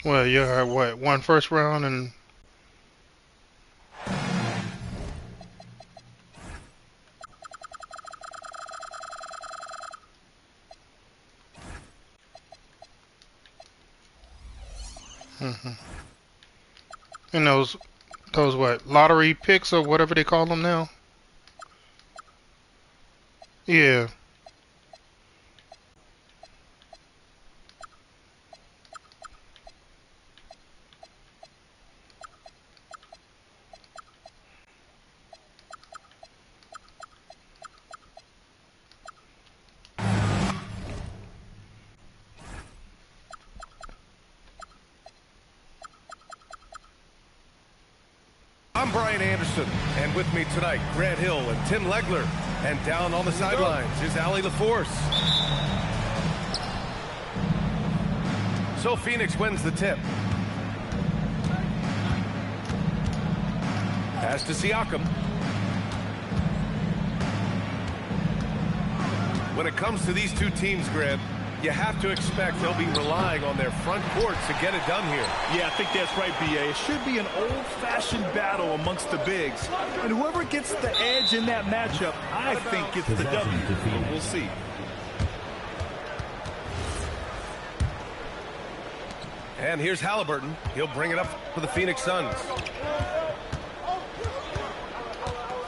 Well, you had what? One first round and. Mhm. And those what? Lottery picks or whatever they call them now. Yeah. I'm Brian Anderson, and with me tonight, Grant Hill and Tim Legler. And down on the sidelines is Allie LaForce. So Phoenix wins the tip. Pass to Siakam. When it comes to these two teams, Grant, you have to expect they'll be relying on their front court to get it done here. Yeah, I think that's right, B.A. It should be an old-fashioned battle amongst the bigs. And whoever gets the edge in that matchup, I think gets the W. But we'll see. And here's Halliburton. He'll bring it up for the Phoenix Suns.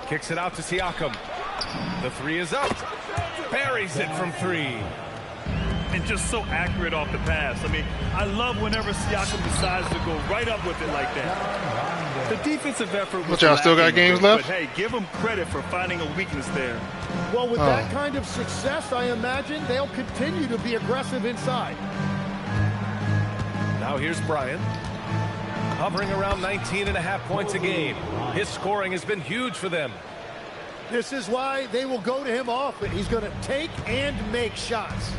Kicks it out to Siakam. The three is up. Buries it from three. And just so accurate off the pass. I mean, I love whenever Siakam decides to go right up with it like that. The defensive effort was But y'all still got games left? But hey, give them credit for finding a weakness there. Well, with that kind of success, I imagine they'll continue to be aggressive inside. Now here's Bryant. Hovering around 19.5 points a game. His scoring has been huge for them. This is why they will go to him often. He's going to take and make shots.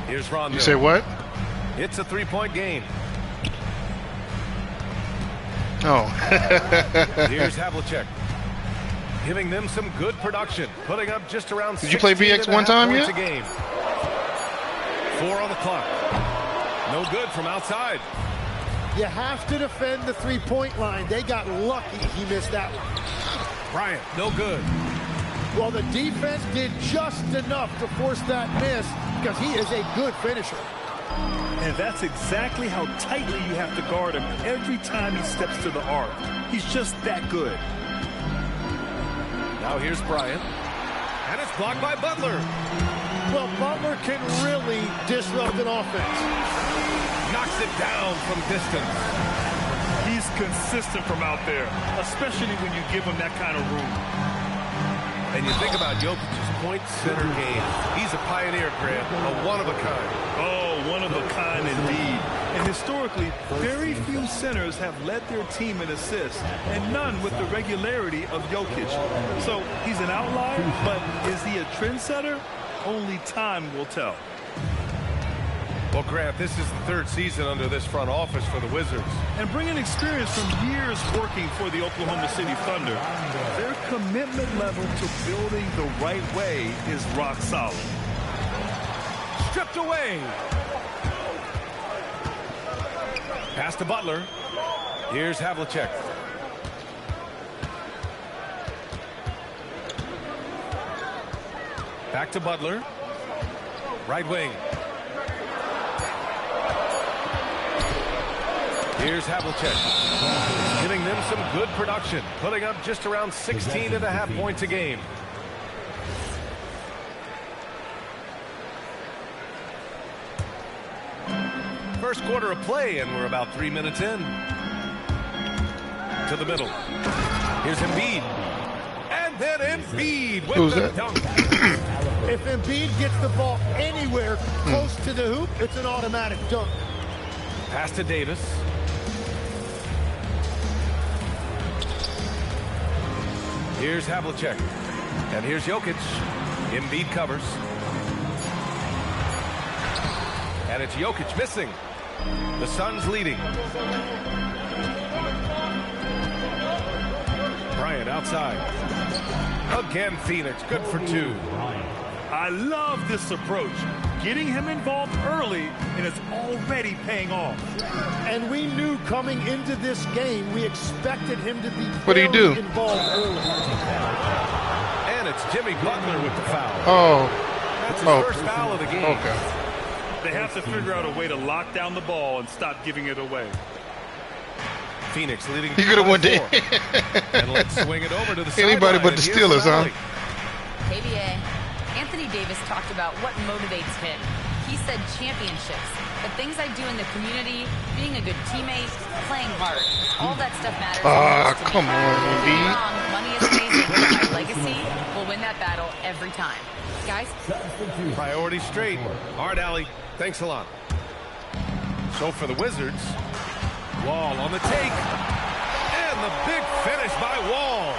Here's Ron Miller. You say what? It's a three-point game. Oh. Here's Havlicek. Giving them some good production. Putting up just around Did you play VX one time yet? A game. 4 on the clock. No good from outside. You have to defend the three-point line. They got lucky he missed that one. Bryant, no good. Well, the defense did just enough to force that miss because he is a good finisher. And that's exactly how tightly you have to guard him every time he steps to the arc. He's just that good. Now here's Bryant. And it's blocked by Butler. Well, Butler can really disrupt an offense. Knocks it down from distance. He's consistent from out there, especially when you give him that kind of room. And you think about Jokic's point center game. He's a pioneer, Grant, a one-of-a-kind. Oh, one of a kind indeed. And historically, very few centers have led their team in assists, and none with the regularity of Jokic. So he's an outlier, but is he a trendsetter? Only time will tell. Well, Grant, this is the third season under this front office for the Wizards. And bringing experience from years working for the Oklahoma City Thunder, their commitment level to building the right way is rock solid. Stripped away. Pass to Butler. Here's Havlicek. Back to Butler. Right wing. Here's Havlicek. Giving them some good production. Putting up just around 16.5 points a game. First quarter of play, and we're about 3 minutes in. To the middle. Here's Embiid. And then Embiid with Who's the that? dunk. If Embiid gets the ball anywhere close to the hoop, it's an automatic dunk. Pass to Davis. Here's Havlicek. And here's Jokic. Embiid covers. And it's Jokic missing. The Suns leading. Bryant outside. Again, Phoenix. Good for two. I love this approach. Getting him involved early, and it's already paying off. And we knew coming into this game, we expected him to be What'd he do? involved early. And it's Jimmy Butler with the foul. Oh. That's his first foul of the game. Okay. They have to figure out a way to lock down the ball and stop giving it away. Phoenix leading. He could have won there. And let's swing it over to the Anybody sideline, but the and here's Steelers, huh? Valley. KBA. Anthony Davis talked about what motivates him. He said championships, the things I do in the community, being a good teammate, playing hard. All that stuff matters. Come on, Don't get me Embiid. wrong, money is amazing, but my legacy will win that battle every time. Guys? Priority straight. Art Alley, thanks a lot. So for the Wizards, Wall on the take. And the big finish by Wall.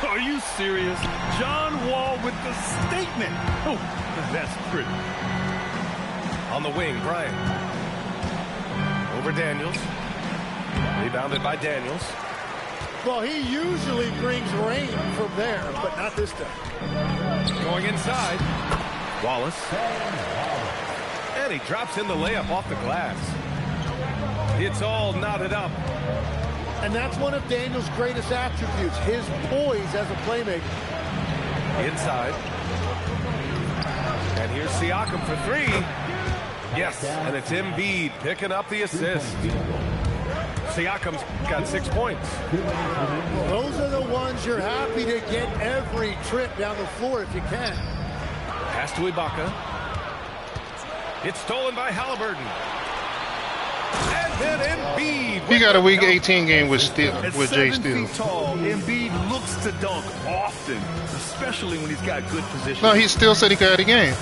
Are you serious? John Wall with the statement. Oh, that's pretty. On the wing, Bryant. Over Daniels. Rebounded by Daniels. Well, he usually brings rain from there, but not this time. Going inside. Wallace. And he drops in the layup off the glass. It's all knotted up. And that's one of Daniels' greatest attributes, his poise as a playmaker. Inside. And here's Siakam for three. Yes, and it's Embiid picking up the assist. Siakam's got 6 points. Those are the ones you're happy to get every trip down the floor if you can. Pass to Ibaka. It's stolen by Halliburton. And then Embiid. He got a week 18 game with At Jay 7 Steele. feet tall, Embiid looks to dunk often, especially when he's got good position. No, he still said he could have the game.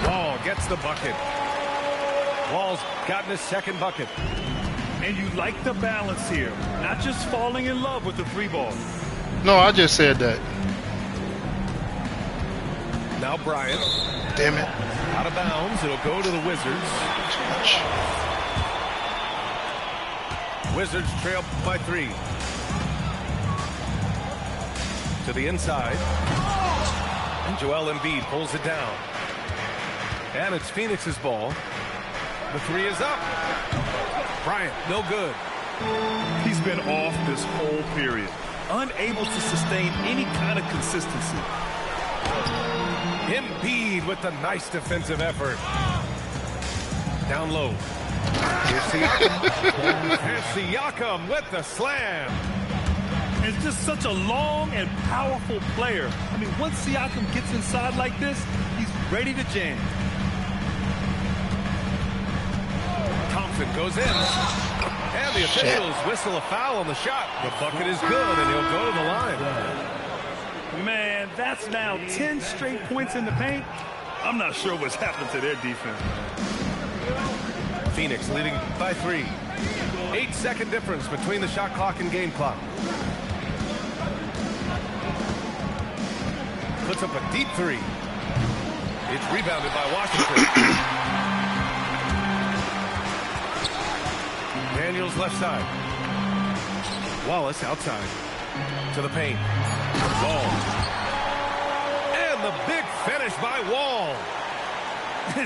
Wall gets the bucket. Wall's gotten his second bucket. And you like the balance here, not just falling in love with the three ball. No, I just said that. Now Bryant. Damn it. Out of bounds. It'll go to the Wizards. Wizards trail by 3. To the inside. And Joel Embiid pulls it down. And it's Phoenix's ball. The 3 is up. Bryant, no good. He's been off this whole period, unable to sustain any kind of consistency. Embiid with the nice defensive effort. Down low. Here's Siakam. Here's Siakam with the slam. It's just such a long and powerful player. I mean, once Siakam gets inside like this, he's ready to jam. Thompson goes in. And the officials whistle a foul on the shot. The bucket is good, and he'll go to the line. Man, that's now 10 straight points in the paint. I'm not sure what's happened to their defense. Phoenix leading by 3. 8-second difference between the shot clock and game clock. Puts up a deep 3. It's rebounded by Washington. Daniels left side. Wallace outside. To the paint. Wall. And the big finish by Wall.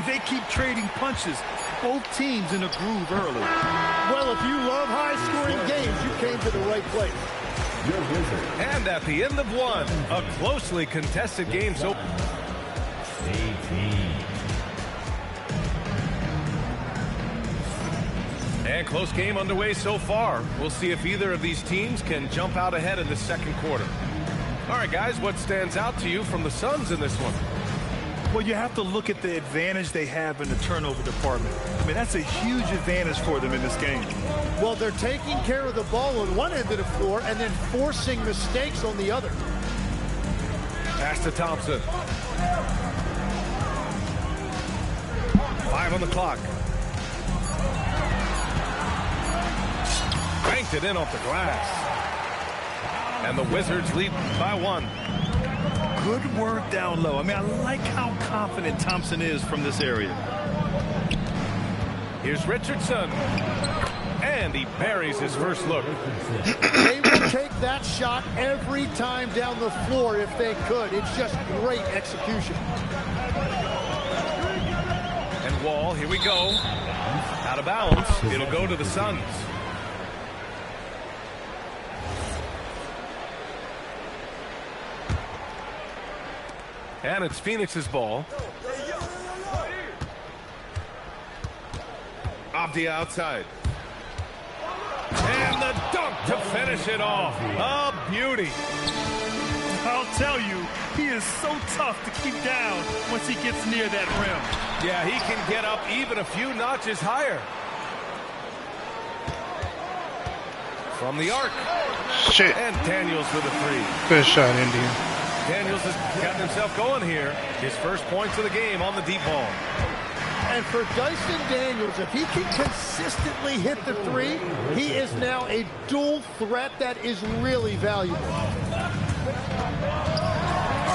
They keep trading punches. Both teams in a groove early. Well, if you love high-scoring games, you came to the right place. And at the end of one, a closely contested game. So and close game underway so far. We'll see if either of these teams can jump out ahead in the second quarter. All right, guys, what stands out to you from the Suns in this one? Well, you have to look at the advantage they have in the turnover department. I mean, that's a huge advantage for them in this game. Well, they're taking care of the ball on one end of the floor and then forcing mistakes on the other. Pass to Thompson. 5 on the clock. Banked it in off the glass. And the Wizards lead by 1. Good work down low. I mean, I like how confident Thompson is from this area. Here's Richardson. And he buries his first look. They want take that shot every time down the floor if they could. It's just great execution. And Wall, here we go. Out of bounds. It'll go to the Suns. And it's Phoenix's ball. Avdia outside. And the dunk to finish it off. A beauty. I'll tell you, he is so tough to keep down once he gets near that rim. Yeah, he can get up even a few notches higher. From the arc. Shit. And Daniels with a three. Good shot, Indian. Daniels has gotten himself going here. His first points of the game on the deep ball. And for Dyson Daniels, if he can consistently hit the three, he is now a dual threat that is really valuable. All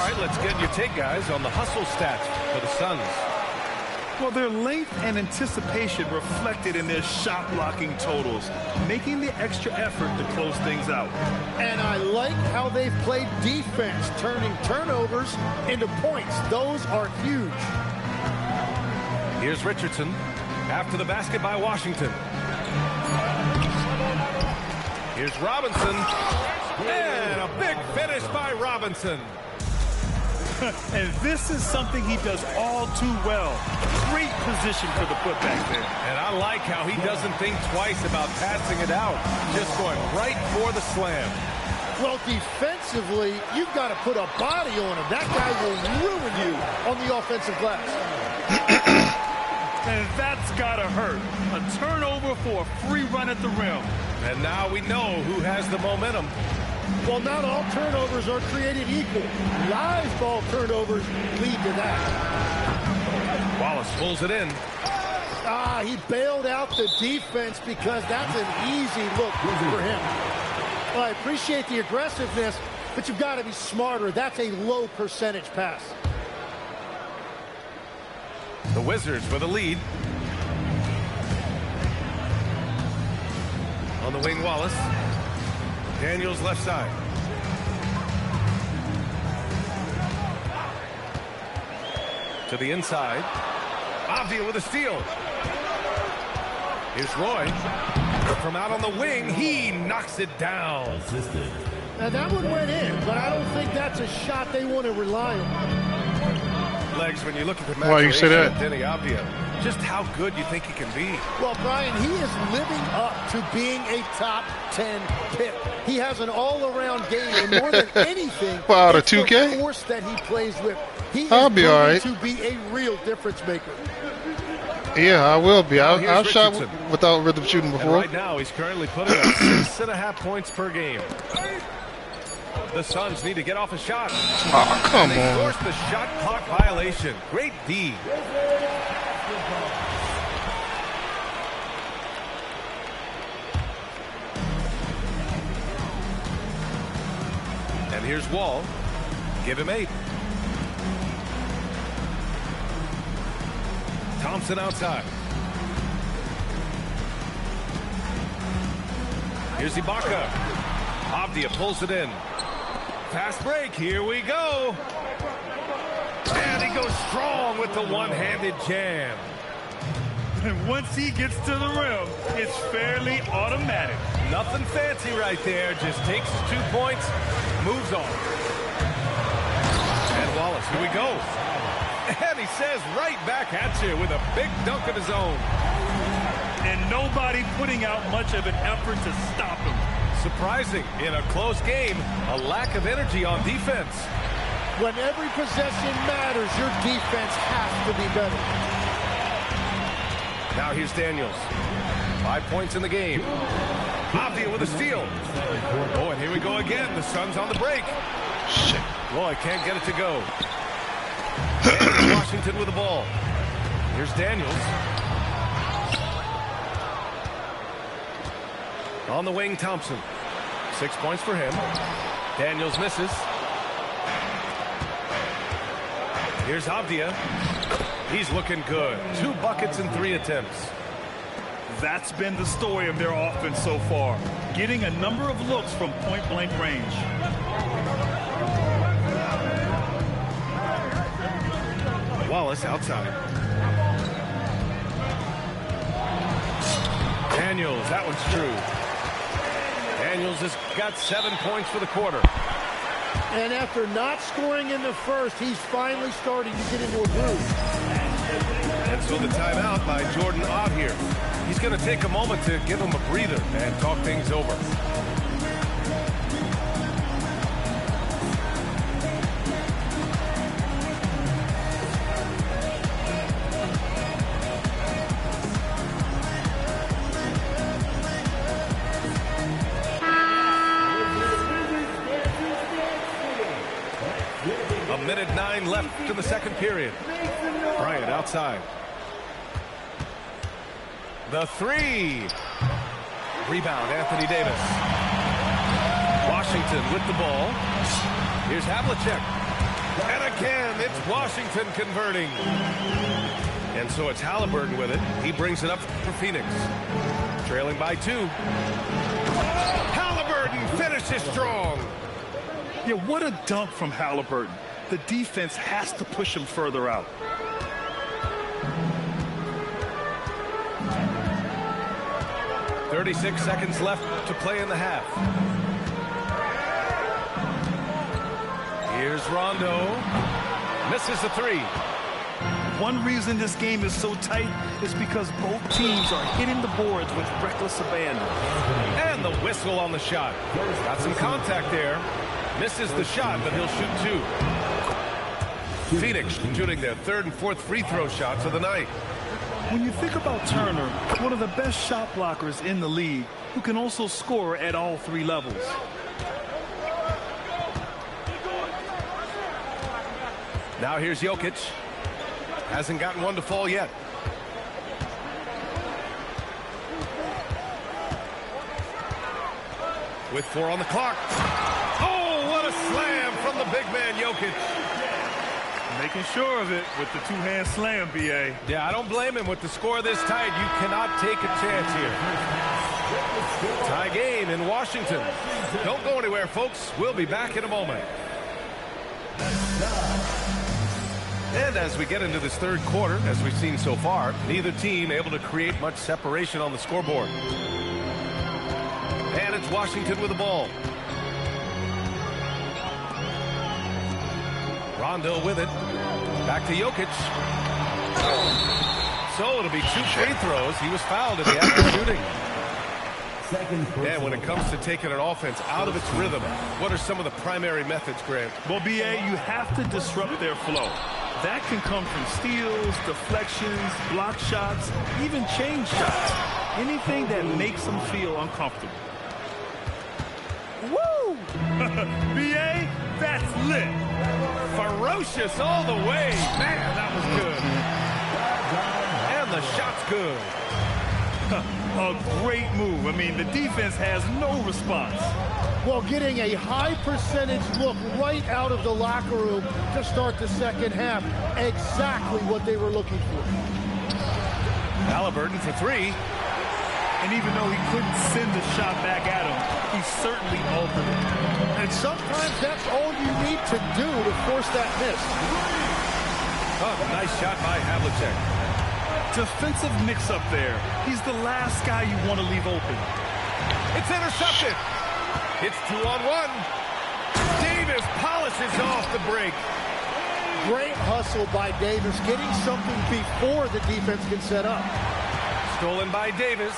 right, let's get your take, guys, on the hustle stats for the Suns. Well, their length and anticipation reflected in their shot blocking totals, making the extra effort to close things out. And I like how they've played defense, turning turnovers into points. Those are huge. Here's Richardson after the basket by Washington. Here's Robinson. And a big finish by Robinson. And this is something he does all too well. Great position for the putback there. And I like how he doesn't think twice about passing it out. Just going right for the slam. Well, defensively, you've got to put a body on him. That guy will ruin you on the offensive glass. And that's got to hurt. A turnover for a free run at the rim. And now we know who has the momentum. Well, not all turnovers are created equal. Live ball turnovers lead to that. Wallace pulls it in. He bailed out the defense because that's an easy look for him. Well, I appreciate the aggressiveness, but you've got to be smarter. That's a low percentage pass. The Wizards with a lead. On the wing, Wallace. Daniels left side. To the inside. Avdia with a steal. Here's Roy. From out on the wing, he knocks it down. Now that one went in, but I don't think that's a shot they want to rely on. Legs, when you look at the Why you say that? of Denny Avdia, just how good you think he can be. Well, Brian, he is living up to being a top 10 pick. He has an all-around game, and more than anything, Wow, the it's the 2K? force that he plays with. He I'll is be all right. to be a real difference maker. Yeah, I will be. Now here's I've shot Richardson. without rhythm shooting And before. right now, he's currently putting up 6.5 points per game. The Suns need to get off a shot. Oh, come They on. forced the shot clock violation. Great D. And here's Wall. Give him 8. Thompson outside. Here's Ibaka. Avdia pulls it in. Fast break. Here we go. And he goes strong with the one-handed jam. And once he gets to the rim, it's fairly automatic. Nothing fancy right there. Just takes his 2 points, moves on. And Wallace, here we go. And he says right back at you with a big dunk of his own. And nobody putting out much of an effort to stop him. Surprising, in a close game, a lack of energy on defense. When every possession matters, your defense has to be better. Now here's Daniels. 5 points in the game. Avdia with a steal. Oh, and here we go again. The Suns on the break. Shit. Roy can't get it to go. And Washington with the ball. Here's Daniels. On the wing, Thompson. 6 points for him. Daniels misses. Here's Avdia. He's looking good. 2 buckets in 3 attempts. That's been the story of their offense so far, getting a number of looks from point-blank range. Wallace outside. Daniels, that one's true. Daniels has got 7 points for the quarter. And after not scoring in the first, he's finally starting to get into a groove. And so the timeout by Jordan Ott here. He's going to take a moment to give him a breather and talk things over. A minute 9 left to the second period. Bryant outside. The three. Rebound, Anthony Davis. Washington with the ball. Here's Havlicek. And again, it's Washington converting. And so it's Halliburton with it. He brings it up for Phoenix. Trailing by 2. Halliburton finishes strong. Yeah, what a dunk from Halliburton. The defense has to push him further out. .36 seconds left to play in the half. Here's Rondo. Misses the three. One reason this game is so tight is because both teams are hitting the boards with reckless abandon. And the whistle on the shot. Got some contact there. Misses the shot, but he'll shoot 2. Phoenix shooting their third and fourth free throw shots of the night. When you think about Turner, one of the best shot blockers in the league, who can also score at all 3 levels. Now here's Jokic. Hasn't gotten one to fall yet. With 4 on the clock. Oh, what a slam from the big man Jokic. Making sure of it with the two-hand slam, B.A. Yeah, I don't blame him. With the score this tight, you cannot take a chance here. Tie game in Washington. Don't go anywhere, folks. We'll be back in a moment. And as we get into this third quarter, as we've seen so far, neither team able to create much separation on the scoreboard. And it's Washington with the ball. Rondo with it. Back to Jokic. So it'll be 2 free throws. He was fouled in the act of shooting. And when it comes to taking an offense out of its rhythm, what are some of the primary methods, Grant? Well, B.A., you have to disrupt their flow. That can come from steals, deflections, block shots, even change shots. Anything that makes them feel uncomfortable. Woo! B.A., that's lit. Ferocious all the way. Man, that was good. And the shot's good. A great move. I mean, the defense has no response. Well, getting a high percentage look right out of the locker room to start the second half. Exactly what they were looking for. Halliburton for 3. And even though he couldn't send the shot back at him, he certainly altered it. And sometimes that's all you need to do to force that miss. Oh, nice shot by Havlicek. Defensive mix-up there. He's the last guy you want to leave open. It's intercepted. It's 2-on-1. Davis polishes off the break. Great hustle by Davis, getting something before the defense can set up. Stolen by Davis.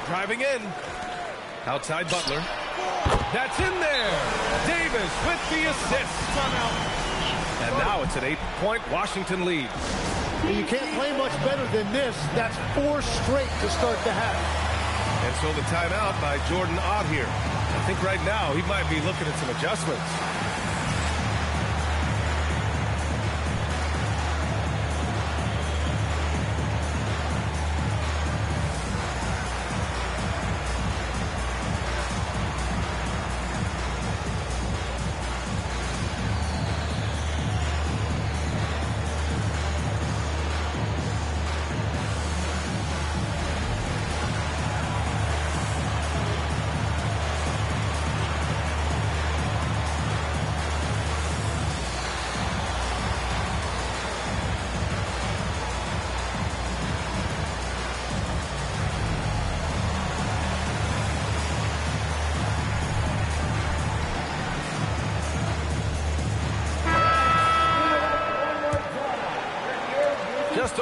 Driving in. Outside Butler. That's in there. Davis with the assist. And now it's an 8-point Washington lead. You can't play much better than this. That's 4 straight to start the half. And so the timeout by Jordan Ott here. I think right now he might be looking at some adjustments.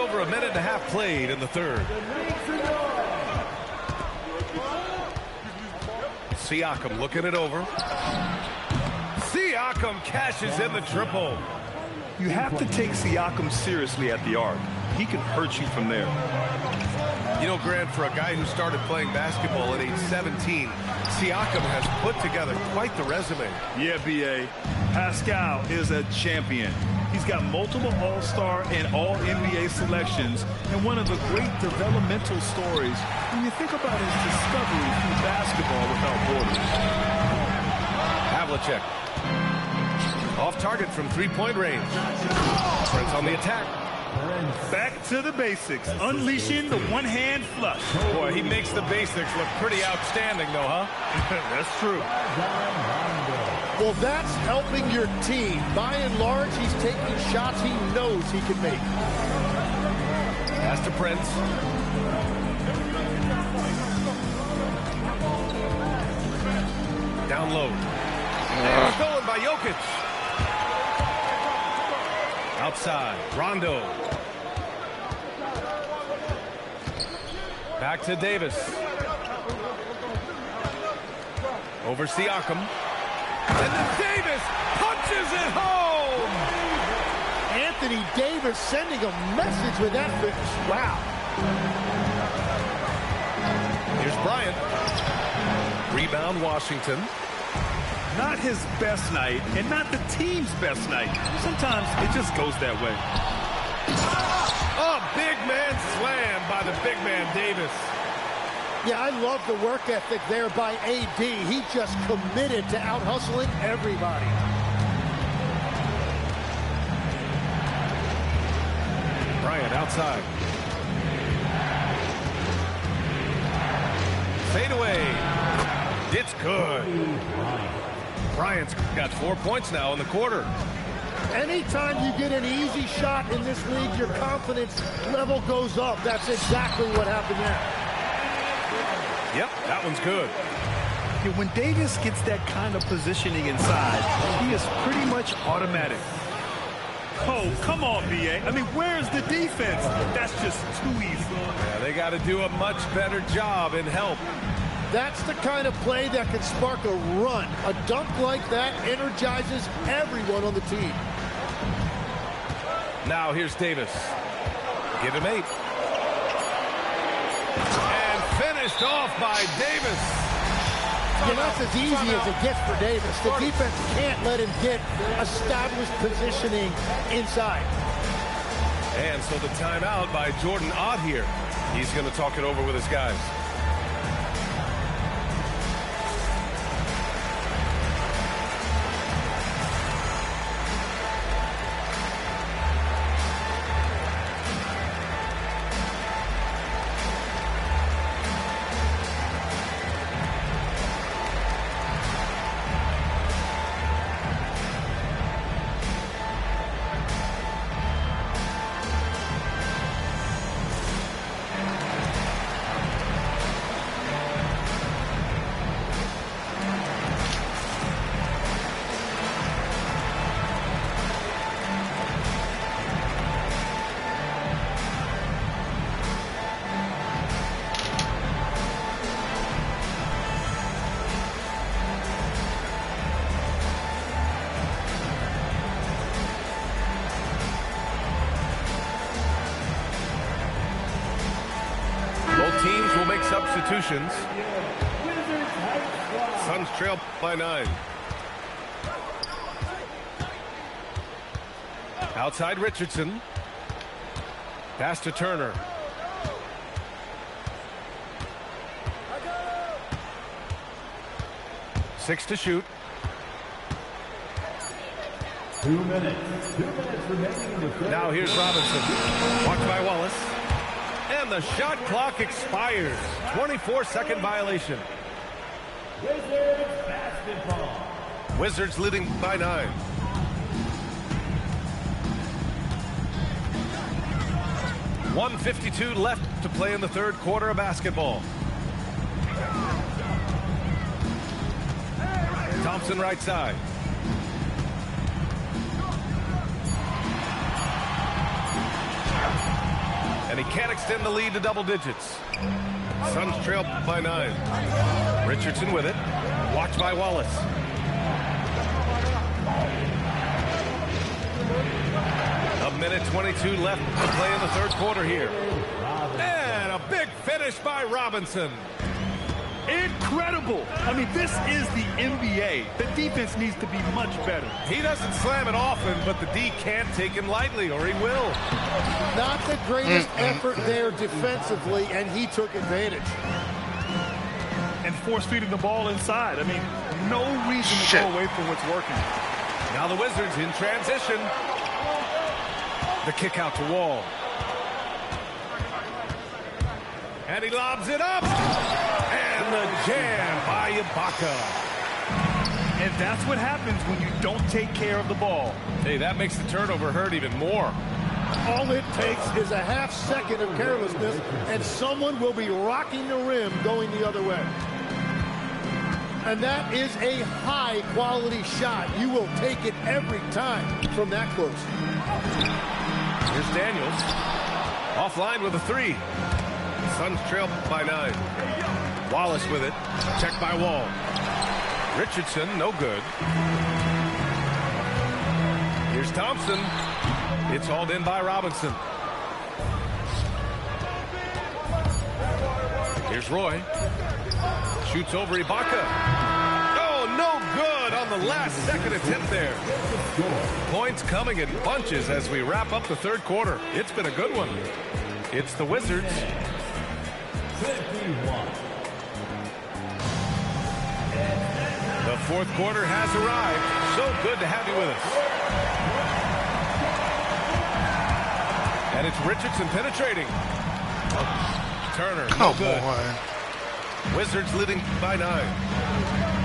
over a minute and a half played in the third. Siakam looking it over. Siakam cashes in the triple. You have to take Siakam seriously at the arc. He can hurt you from there. You know, Grant, for a guy who started playing basketball at age 17, Siakam has put together quite the resume. Yeah, B.A. Pascal is a champion. He's got multiple All-Star and All-NBA selections, and one of the great developmental stories when you think about his discovery through basketball without borders. Havlicek. Off target from three-point range. Prince on the attack. Back to the basics, unleashing the one-hand flush. Boy, he makes the basics look pretty outstanding, though, huh? That's true. Well, that's helping your team. By and large, he's taking shots he knows he can make. Pass to Prince. Down low. And stolen by Jokic. Outside, Rondo. Back to Davis. Over Siakam. And then Davis punches it home! Anthony Davis sending a message with that finish. Wow. Here's Bryant. Rebound, Washington. Not his best night, and not the team's best night. Sometimes it just goes that way. Oh, big man slam by the big man Davis. Yeah, I love the work ethic there by AD. He just committed to out-hustling everybody. Bryant outside. Fade away. It's good. Bryant's got 4 points now in the quarter. Anytime you get an easy shot in this league, your confidence level goes up. That's exactly what happened there. Yep, that one's good. Yeah, when Davis gets that kind of positioning inside, he is pretty much automatic. Oh, come on, B.A. I mean, where's the defense? That's just too easy. Yeah, they got to do a much better job in help. That's the kind of play that can spark a run. A dunk like that energizes everyone on the team. Now here's Davis. Give him 8. And finished off by Davis. Yeah, that's as easy as it gets for Davis. The defense can't let him get established positioning inside. And so the timeout by Jordan Ott here. He's going to talk it over with his guys. Teams will make substitutions. Suns trail by 9. Outside Richardson. Pass to Turner. Six to shoot. 2 minutes. 2 minutes remaining in the third. Now here's Robinson. Blocked by Wallace. And the shot clock expires. 24-second violation. Wizards basketball. Wizards leading by 9. .152 left to play in the third quarter of basketball. Thompson right side. And he can't extend the lead to double digits. Suns trail by 9. Richardson with it. Watched by Wallace. A minute 22 left to play in the third quarter here. And a big finish by Robinson. Incredible. I mean, this is the NBA. The defense needs to be much better. He doesn't slam it often, but the D can't take him lightly, or he will. Not the greatest effort there defensively, and he took advantage. And force-feeding the ball inside. I mean, no reason to go away from what's working. Now the Wizards in transition. The kick out to Wall. And he lobs it up. And the jam by Ibaka. And that's what happens when you don't take care of the ball. Hey, that makes the turnover hurt even more. All it takes is a half second of carelessness, and someone will be rocking the rim going the other way. And that is a high-quality shot. You will take it every time from that close. Here's Daniels. Offline with a 3. Suns trail by 9. Wallace with it. Checked by Wall. Richardson, no good. Here's Thompson. It's hauled in by Robinson. Here's Roy. Shoots over Ibaka. Oh, no good on the last second attempt there. Points coming in bunches as we wrap up the third quarter. It's been a good one. It's the Wizards. The fourth quarter has arrived. So good to have you with us. And it's Richardson penetrating. Turner, no good. Wizards leading by 9.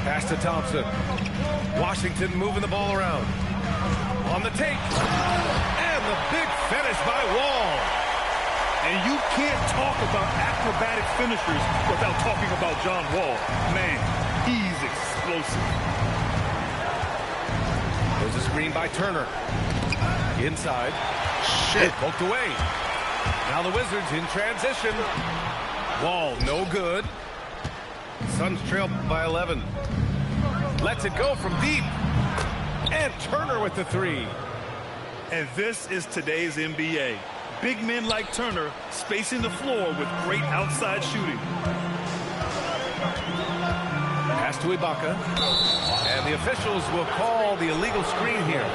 Pass to Thompson. Washington moving the ball around. On the take. And the big finish by Wall. And you can't talk about acrobatic finishers without talking about John Wall. Man, he's explosive. There's a screen by Turner. Inside. Poked away. Now the Wizards in transition. Wall, no good. Suns trail by 11. Lets it go from deep. And Turner with the 3. And this is today's NBA. Big men like Turner spacing the floor with great outside shooting. Pass to Ibaka. And the officials will call the illegal screen here.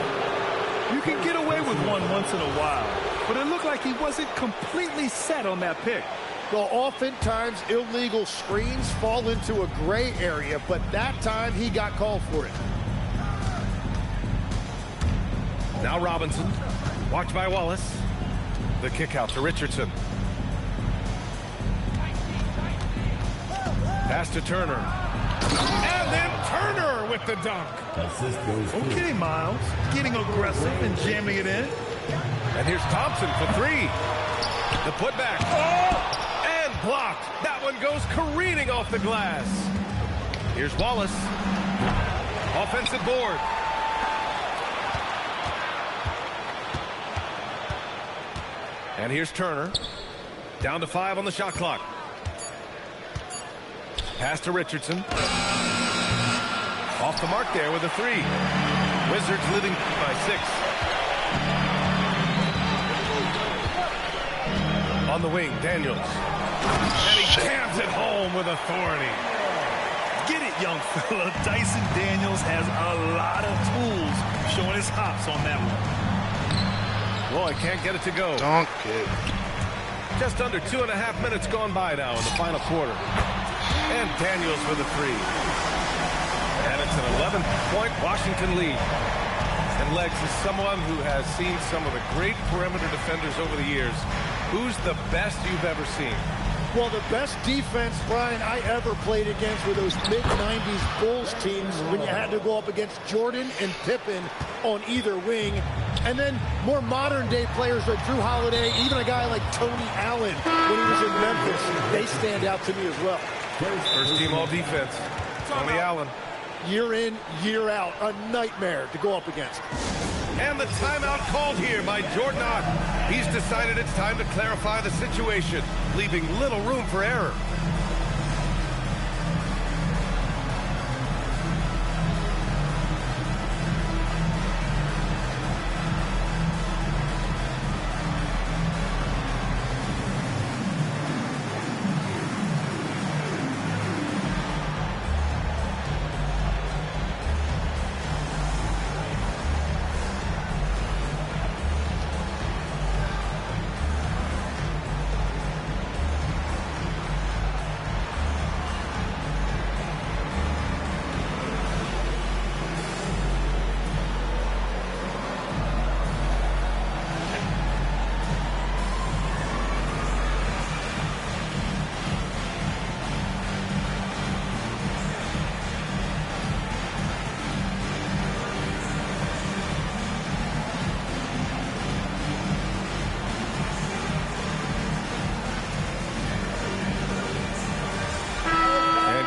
You can get away with one once in a while, but it looked like he wasn't completely set on that pick. Well, oftentimes illegal screens fall into a gray area, but that time he got called for it. Now Robinson. Watched by Wallace. The kick out to Richardson. Pass to Turner. And then Turner with the dunk. Okay, Miles. Getting aggressive and jamming it in. And here's Thompson for 3. The putback. Oh! And blocked. That one goes careening off the glass. Here's Wallace. Offensive board. And here's Turner. Down to 5 on the shot clock. Pass to Richardson. Off the mark there with a 3. Wizards leading by 6. On the wing, Daniels. And he jams it home with authority. Get it, young fella. Dyson Daniels has a lot of tools, showing his hops on that one. Roy can't get it to go. Dunk it. Just under 2.5 minutes gone by now in the final quarter. And Daniels with a 3. And it's an 11-point Washington lead. And Legs is someone who has seen some of the great perimeter defenders over the years. Who's the best you've ever seen? Well, the best defense, Brian, I ever played against were those mid-90s Bulls teams when you had to go up against Jordan and Pippen on either wing. And then more modern-day players like Drew Holiday, even a guy like Tony Allen when he was in Memphis, they stand out to me as well. First team all-defense, Tony Allen. Year in, year out, a nightmare to go up against. And the timeout called here by Jordan Ott. He's decided it's time to clarify the situation, leaving little room for error.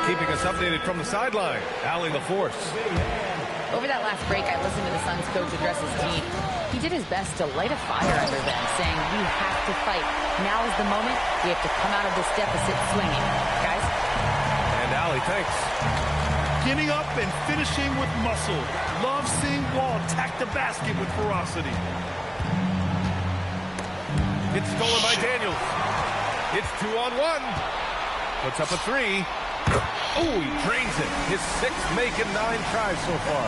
Keeping us updated from the sideline, Allie LaForce. Over that last break, I listened to the Suns coach address his team. He did his best to light a fire under them, saying, we have to fight. Now is the moment. We have to come out of this deficit swinging. Guys? And Allie, thanks. Getting up and finishing with muscle. Love seeing Wall attack the basket with ferocity. It's stolen by Daniels. It's 2-on-1. Puts up a three. Oh, he drains it. His sixth make in 9 tries so far.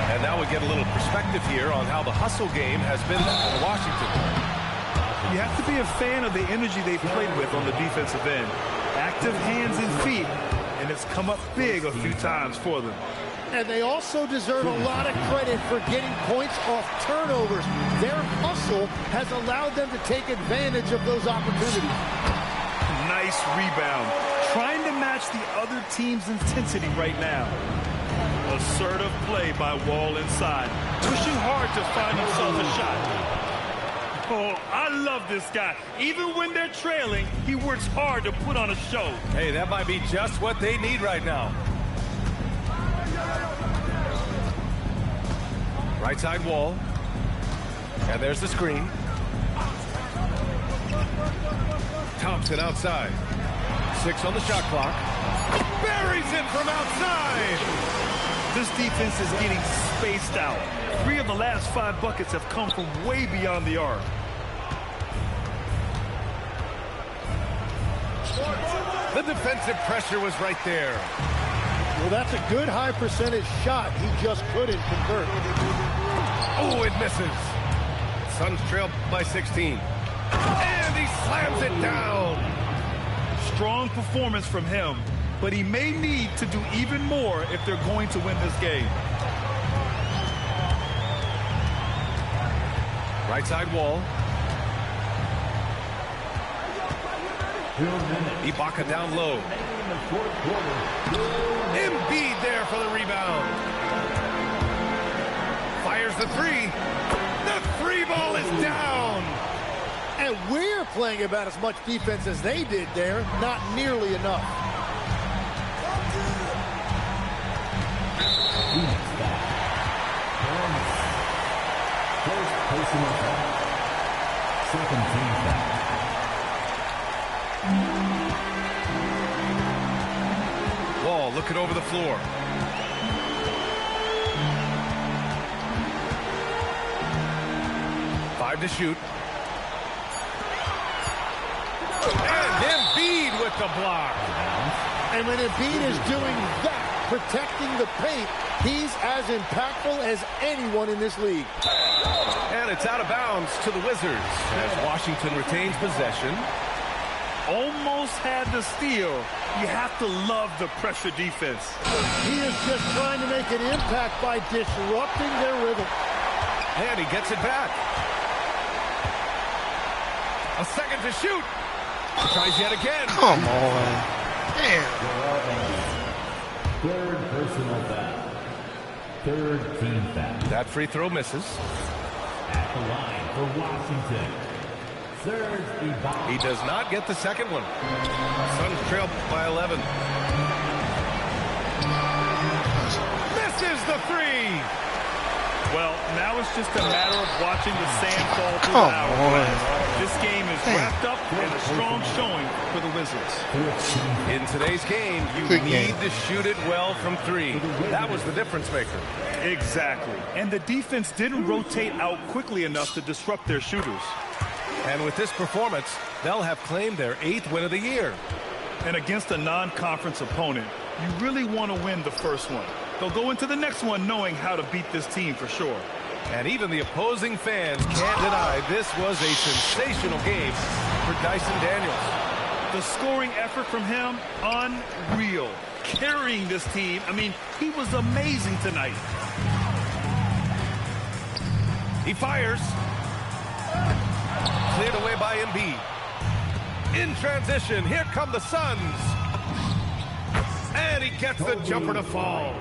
And now we get a little perspective here on how the hustle game has been in Washington. You have to be a fan of the energy they played with on the defensive end. Active hands and feet, and it's come up big a few times for them. And they also deserve a lot of credit for getting points off turnovers. Their hustle has allowed them to take advantage of those opportunities. Nice rebound. Trying to match the other team's intensity right now. Assertive play by Wall inside. Pushing hard to find himself a shot. Oh, I love this guy. Even when they're trailing, he works hard to put on a show. Hey, that might be just what they need right now. Right side Wall. And there's the screen. Thompson outside. 6 on the shot clock. Buries it from outside. This defense is getting spaced out. 3 of the last 5 buckets have come from way beyond the arc. The defensive pressure was right there. Well, that's a good high percentage shot. He just couldn't convert. Oh, it misses. Suns trail by 16. And he slams it down. Strong performance from him, but he may need to do even more if they're going to win this game. Right side Wall. Ibaka down low. Embiid there for the rebound. Fires the three. The three ball is down. And we're playing about as much defense as they did there. Not nearly enough. First personal foul. Second team foul. Wall looking over the floor. Five to shoot. And Embiid with the block. And when Embiid is doing that, protecting the paint, he's as impactful as anyone in this league. And it's out of bounds to the Wizards as Washington retains possession. Almost had the steal. You have to love the pressure defense. He is just trying to make an impact by disrupting their rhythm. And he gets it back. A second to shoot. Tries yet again. Come on. Damn. Third personal foul. Third team foul. That free throw misses. At the line for Washington. Serge Ibaka. He does not get the second one. Suns trail by 11. Misses the three. Well, now it's just a matter of watching the sand fall through Come the hourglass. This game is wrapped up in a strong showing for the Wizards. In today's game, you Good need game. to shoot it well from three. That was the difference maker. Exactly. And the defense didn't rotate out quickly enough to disrupt their shooters. And with this performance, they'll have claimed their 8th win of the year. And against a non-conference opponent, you really want to win the first one. They'll go into the next one knowing how to beat this team for sure. And even the opposing fans can't deny this was a sensational game for Dyson Daniels. The scoring effort from him, unreal. Carrying this team, I mean, he was amazing tonight. He fires. Cleared away by Embiid. In transition, here come the Suns. And he gets the jumper to fall.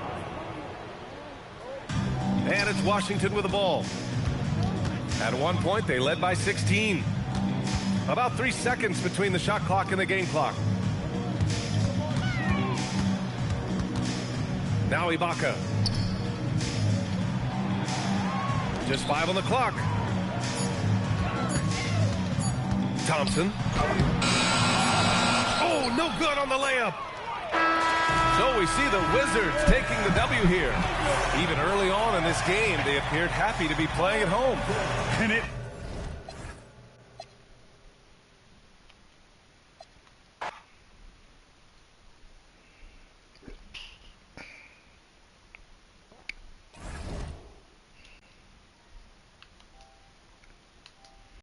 And it's Washington with the ball. At one point, they led by 16. About 3 seconds between the shot clock and the game clock. Now Ibaka. Just 5 on the clock. Thompson. Oh, no good on the layup. So we see the Wizards taking the W here. Even early on in this game, they appeared happy to be playing at home. And it